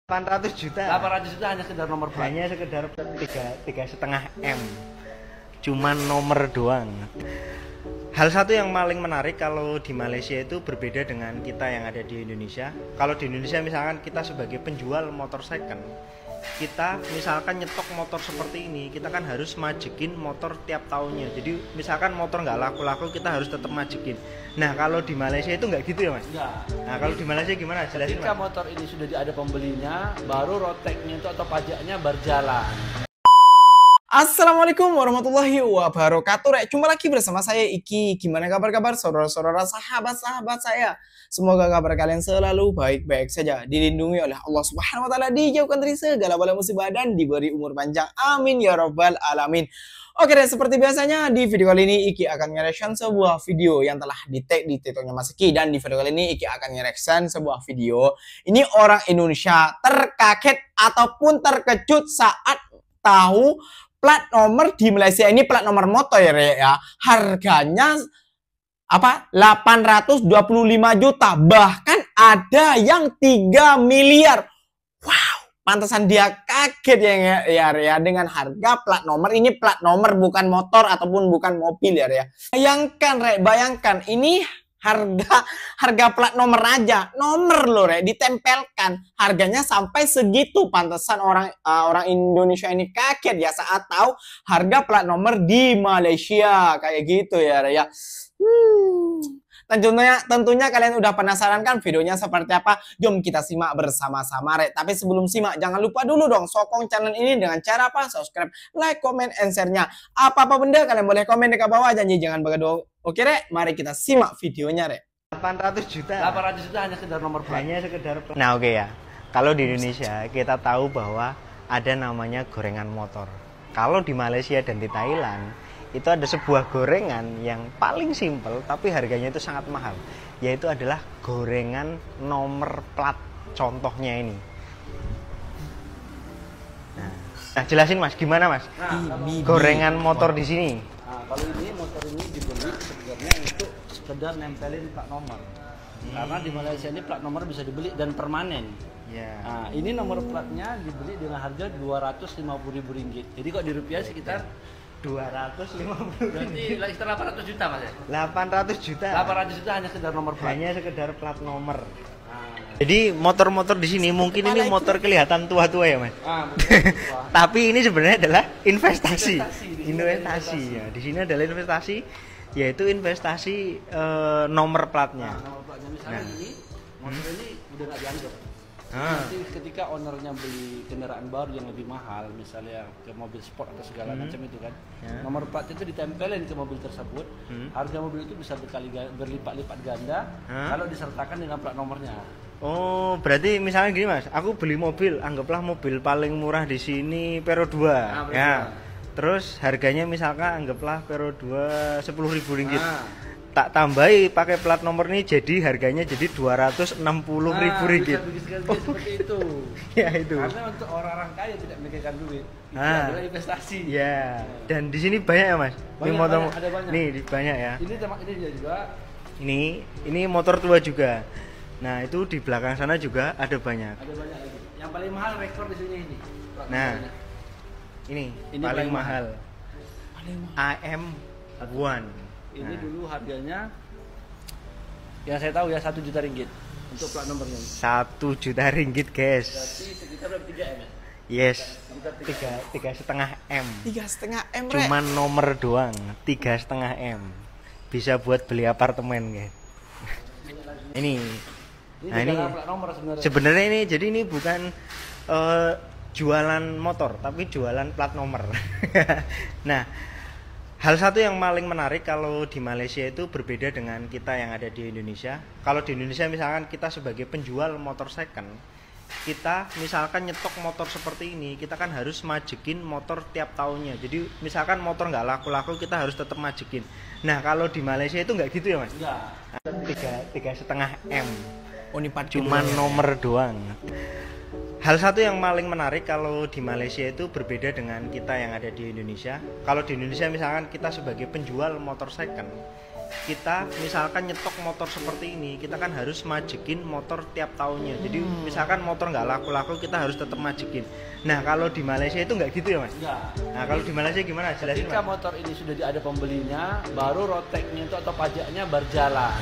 800 juta. 800 juta hanya sekedar nomor plat. Hanya sekedar 3,5 M. Cuman nomor doang. Hal satu yang paling menarik kalau di Malaysia itu berbeda dengan kita yang ada di Indonesia. Kalau di Indonesia misalkan kita sebagai penjual motor second, kita misalkan nyetok motor seperti ini, kita kan harus majekin motor tiap tahunnya. Jadi misalkan motor nggak laku-laku, kita harus tetap majekin. Nah kalau di Malaysia itu nggak gitu ya mas? Enggak. Nah kalau di Malaysia gimana? Jelasin Ketika mas. motor ini sudah ada pembelinya, baru roteknya itu atau pajaknya berjalan. Assalamualaikum warahmatullahi wabarakatuh. Jumpa lagi bersama saya Iki. Gimana kabar saudara-saudara, sahabat-sahabat saya? Semoga kabar kalian selalu baik-baik saja, dilindungi oleh Allah Subhanahu wa taala, dijauhkan dari segala bala musibah dan diberi umur panjang. Amin ya rabbal alamin. Oke deh, seperti biasanya di video kali ini Iki akan nge-reaction sebuah video yang telah di-tag di TikToknya Mas Iki. Dan di video kali ini Iki akan nge-reaction sebuah video. Ini orang Indonesia terkaget ataupun terkejut saat tahu plat nomor di Malaysia ini, plat nomor motor ya, harganya 825 juta, bahkan ada yang 3 miliar. Wow, pantesan dia kaget ya dengan harga plat nomor ini. Plat nomor bukan motor ataupun bukan mobil ya. Bayangkan ini harga plat nomor aja, nomor loh ditempelkan, harganya sampai segitu. Pantesan orang Indonesia ini kaget ya saat tahu harga plat nomor di Malaysia kayak gitu ya. Tentunya kalian udah penasaran kan videonya seperti apa? Jom kita simak bersama-sama Tapi sebelum simak, jangan lupa dulu dong sokong channel ini dengan cara apa? Subscribe, like, comment, and share-nya. Apa-apa benda kalian boleh komen di bawah, janji jangan bergaduh. Oke mari kita simak videonya 800 juta. 800 juta hanya sekedar nomor plat. Hanya sekedar. Nah oke ya. Kalau di Indonesia kita tahu bahwa ada namanya gorengan motor. Kalau di Malaysia dan di Thailand itu ada sebuah gorengan yang paling simpel tapi harganya itu sangat mahal, yaitu adalah gorengan nomor plat. Contohnya ini. Nah jelasin mas, gimana mas? Gorengan motor di sini. Nah, kalau ini motor ini dibeli sebenarnya untuk sekedar nempelin plat nomor. Karena di Malaysia ini plat nomor bisa dibeli dan permanen. Ya. Nah, ini nomor platnya dibeli dengan harga Rp250.000. Jadi kok di rupiah sekitar 250. berarti sekitar 800 juta mas ya? 800 juta. 800 juta hanya sekedar nomor plat. Hanya sekedar plat nomor. Jadi motor-motor di sini mungkin ini motor kelihatan tua-tua ya mas. Tapi ini sebenarnya adalah investasi. Investasi ya. Di sini adalah investasi, yaitu investasi nomor platnya. Nomor platnya misalnya ini motor ini udah nggak dianggap. Nanti ketika ownernya beli kendaraan baru yang lebih mahal, misalnya ke mobil sport atau segala macam itu kan, nomor platnya itu ditempelin ke mobil tersebut. Harga mobil itu bisa berlipat-lipat ganda kalau disertakan dengan plat nomornya. Oh, berarti misalnya gini mas, aku beli mobil, anggaplah mobil paling murah di sini Pero 2, ya. Terus harganya misalkan anggaplah Pero 2 10.000 ringgit. Tak tambahi pakai plat nomor ini, jadi harganya jadi 260.000 ringgit. Bisa seperti itu. Ya itu. Karena untuk orang-orang kaya tidak memikirkan duit, itu adalah investasi. Ya. Dan di sini banyak ya mas. Ini motor, ada banyak. Nih banyak ya. Ini dia juga. Ini motor tua juga. Nah itu di belakang sana juga ada banyak. Ada banyak lagi. Yang paling mahal rekor di sini ini. Nah, ini paling mahal. AM1. Ini dulu harganya yang saya tahu ya 1 juta ringgit untuk plat nomornya. 1 juta ringgit guys. Berarti sekitar 3 M ya? Yes. 3,5 M. 3,5 M Cuman nomor doang. 3,5 M. Bisa buat beli apartemen guys. Ini. Nah ini sebenarnya ini jadi ini bukan jualan motor tapi jualan plat nomor. Nah hal satu yang paling menarik kalau di Malaysia itu berbeda dengan kita yang ada di Indonesia. Kalau di Indonesia misalkan kita sebagai penjual motor second, kita misalkan nyetok motor seperti ini, kita kan harus majekin motor tiap tahunnya. Jadi misalkan motor nggak laku-laku, kita harus tetap majekin. Nah kalau di Malaysia itu nggak gitu ya mas? Enggak. 3,5 M. Cuman nomor doang. Hal satu yang paling menarik kalau di Malaysia itu berbeda dengan kita yang ada di Indonesia. Kalau di Indonesia misalkan kita sebagai penjual motor second, kita misalkan nyetok motor seperti ini, kita kan harus majekin motor tiap tahunnya. Jadi misalkan motor nggak laku-laku, kita harus tetap majekin. Nah kalau di Malaysia itu nggak gitu ya mas? Enggak. Nah kalau di Malaysia gimana? Jelasin Ketika mas. motor ini sudah ada pembelinya, baru roteknya itu atau pajaknya berjalan.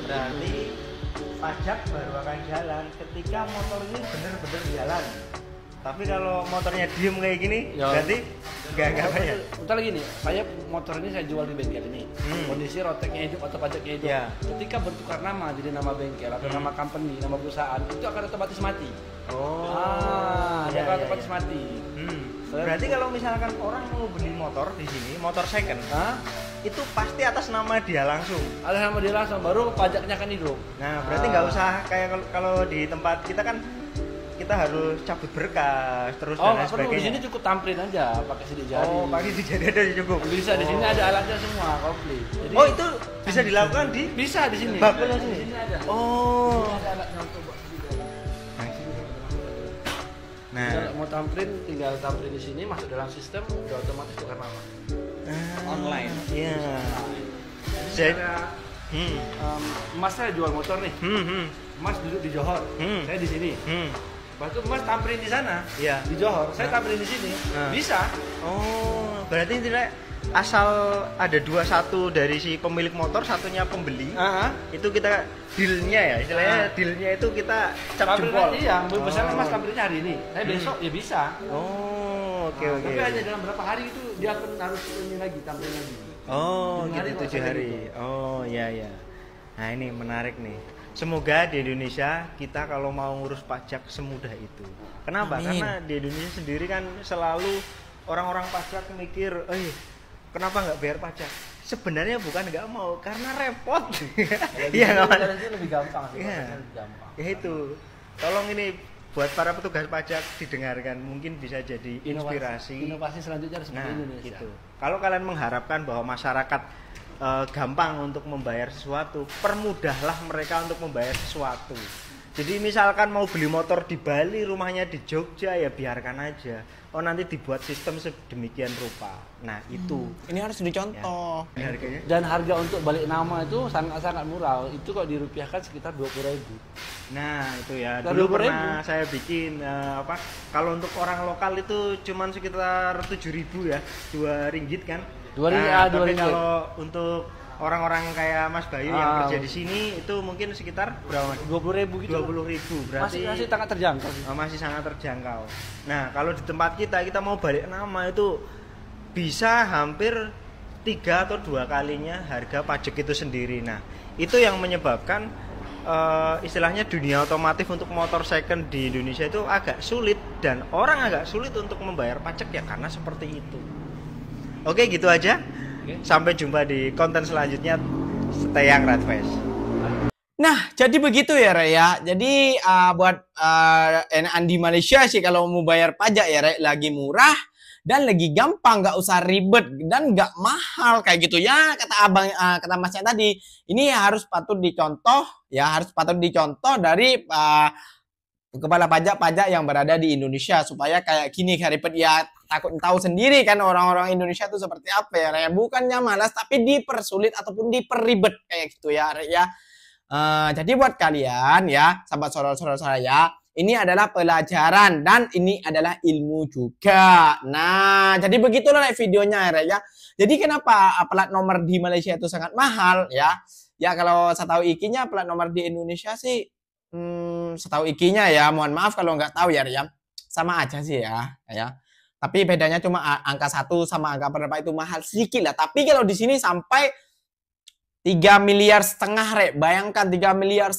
Berarti pajak baru akan jalan ketika motor ini bener-bener jalan. Tapi kalau motornya diem kayak gini, Ya. berarti nggak bayar. Bentar lagi nih, saya motor ini saya jual di bengkel ini. Kondisi roteknya hidup atau pajaknya hidup. Ya. Ketika bertukar nama jadi nama bengkel atau nama company, nama perusahaan, itu akan otomatis mati. Oh, Dia akan otomatis mati. Berarti kalau misalkan orang mau beli motor di sini, motor second, itu pasti atas nama dia langsung. Ada nama dia langsung, baru pajaknya akan hidup. Nah, berarti nggak usah kayak kalau di tempat kita kan kita harus cabut berkas terus dan Oh, lain nggak perlu. Di sebagainya. sini cukup tampilin aja, pakai sidik jari. Oh, pakai sidik jari aja cukup. Bisa di sini ada alatnya semua, komplit. Jadi, Oh, itu bisa dilakukan di bisa di sini. bakulnya Di sini. sini ada. Oh. Ini ada alatnya untuk buat sidik jari. Nah, Kalau mau tampilin, tinggal tampilin di sini, masuk dalam sistem, udah otomatis tukar nama. Online. Iya. Jadi, Hmm. Mas saya jual motor nih. Mas duduk di Johor, saya di sini. Lepas itu Mas tampilin di sana, Iya. di Johor, saya tampilin di sini. Bisa. Oh, berarti tidak asal ada satu dari si pemilik motor, satunya pembeli. Itu kita dealnya ya, istilahnya dealnya itu kita cap jempol. Iya, misalnya Mas tampilinnya hari ini, saya besok ya bisa. Oh, oke oke. Tapi hanya dalam berapa hari itu dia akan harus ini lagi tampilin lagi. Oh, 7 hari gitu kalau 7 saya hari. gitu. Oh, iya iya. Nah, ini menarik nih. Semoga di Indonesia kita kalau mau ngurus pajak semudah itu. Kenapa? Amin. Karena di Indonesia sendiri kan selalu orang-orang pajak mikir, kenapa nggak bayar pajak? Sebenarnya bukan nggak mau, karena repot. Iya nggak Mas? Itu lebih gampang sih, Iya. prosesnya lebih gampang. Ya itu. Tolong ini buat para petugas pajak didengarkan, mungkin bisa jadi inspirasi. Inovasi selanjutnya harus seperti Nah, Indonesia. gitu. Kalau kalian mengharapkan bahwa masyarakat gampang untuk membayar sesuatu, permudahlah mereka untuk membayar sesuatu. Jadi misalkan mau beli motor di Bali, rumahnya di Jogja, ya biarkan aja. Oh, nanti dibuat sistem sedemikian rupa. Nah, itu. Ini harus dicontoh. Ini harganya. Dan harga untuk balik nama itu sangat-sangat murah. Itu kalau dirupiahkan sekitar 20.000. Nah, itu ya. Sekitar Dulu 20.000. pernah saya bikin kalau untuk orang lokal itu cuman sekitar 7.000 ya, 2 ringgit kan. 2 ringgit, Nah, 2 tapi ringgit. kalau untuk orang-orang kayak Mas Bayu yang kerja di sini itu mungkin sekitar berapa Mas? 20.000 gitu. 20.000 berarti Masih sangat terjangkau sih. masih sangat terjangkau. Nah, kalau di tempat kita mau balik nama itu bisa hampir 3 atau 2 kalinya harga pajak itu sendiri. Nah, itu yang menyebabkan istilahnya dunia otomotif untuk motor second di Indonesia itu agak sulit, dan orang agak sulit untuk membayar pajak ya karena seperti itu. Oke, gitu aja. Sampai jumpa di konten selanjutnya. Stay Young Radfest. Nah, jadi begitu ya, Rek ya. Jadi buat enakan di Malaysia sih kalau mau bayar pajak ya, Rek, lagi murah dan lagi gampang, nggak usah ribet dan nggak mahal kayak gitu ya. Kata abang, kata masnya tadi, ini harus patut dicontoh ya, harus patut dicontoh dari kepala pajak-pajak yang berada di Indonesia supaya kayak gini ribet ya. Takut tahu sendiri kan orang-orang Indonesia itu seperti apa ya, Rek. Bukannya malas tapi dipersulit ataupun diperribet kayak gitu ya, Rek ya. Jadi buat kalian ya, sahabat saudara-saudara saya, ini adalah pelajaran dan ini adalah ilmu juga. Nah, jadi begitulah videonya ya. Jadi kenapa plat nomor di Malaysia itu sangat mahal ya? Ya kalau saya tahu ikinya plat nomor di Indonesia sih, setahu ikinya ya. Mohon maaf kalau nggak tahu ya, sama aja sih ya. Tapi bedanya cuma angka 1 sama angka berapa itu mahal sedikit lah. Tapi kalau di sini sampai 3,5 miliar, Rek. Bayangkan 3,5 miliar.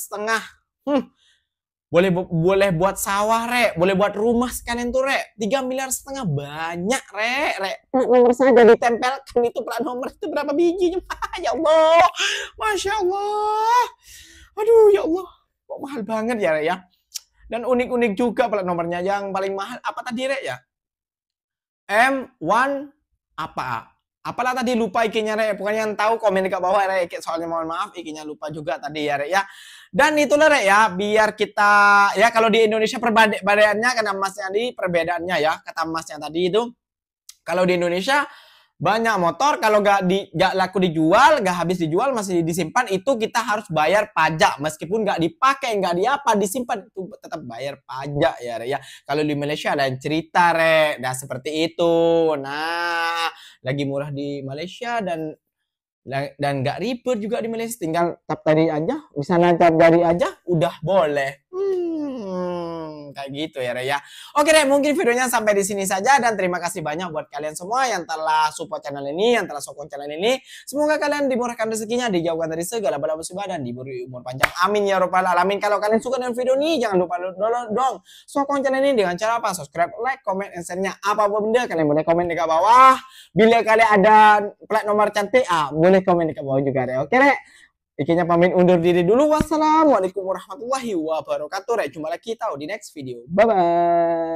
Boleh buat sawah, Rek. Boleh buat rumah sekalian tuh, Rek. 3,5 miliar banyak, Rek. Plat nomor saja ditempelkan itu plat nomor itu berapa biji? Ya Allah. Masya Allah. Aduh, ya Allah. Kok mahal banget ya, Rek ya. Dan unik-unik juga plat nomornya. Yang paling mahal apa tadi, Rek ya? M1 apa? Apalah tadi lupa ikinya, Rek. Pokoknya yang tahu komen di bawah, Rek. Soalnya mohon maaf ikinya lupa juga tadi ya, Rek ya. Dan itulah, Rek ya, biar kita ya kalau di Indonesia perbedaannya kata Masnya tadi, perbedaannya ya, kata Masnya tadi itu kalau di Indonesia banyak motor kalau gak laku dijual, gak habis dijual, masih disimpan, itu kita harus bayar pajak meskipun gak dipakai, gak diapa, disimpan itu tetap bayar pajak ya. Kalau di Malaysia ada yang cerita dah seperti itu. Nah, lagi murah di Malaysia dan gak ribet juga di Malaysia, tinggal tap tadi aja, bisa tap jari aja udah boleh. Kayak gitu ya. Oke deh, mungkin videonya sampai di sini saja, dan terima kasih banyak buat kalian semua yang telah support channel ini, yang telah sokong channel ini. Semoga kalian dimurahkan rezekinya, dijauhkan dari segala bala musibah, dan diberi umur panjang. Amin ya rabbal alamin. Kalau kalian suka dengan video ini, jangan lupa dong sokong channel ini dengan cara apa? Subscribe, like, comment, and share-nya. Apa-apa benda kalian boleh komen di bawah. Bila kalian ada plat nomor cantik, boleh komen di bawah juga deh. Oke deh. Ikinya pamit undur diri dulu. Wassalamualaikum warahmatullahi wabarakatuh. Jumpa lagi kita di next video. Bye-bye.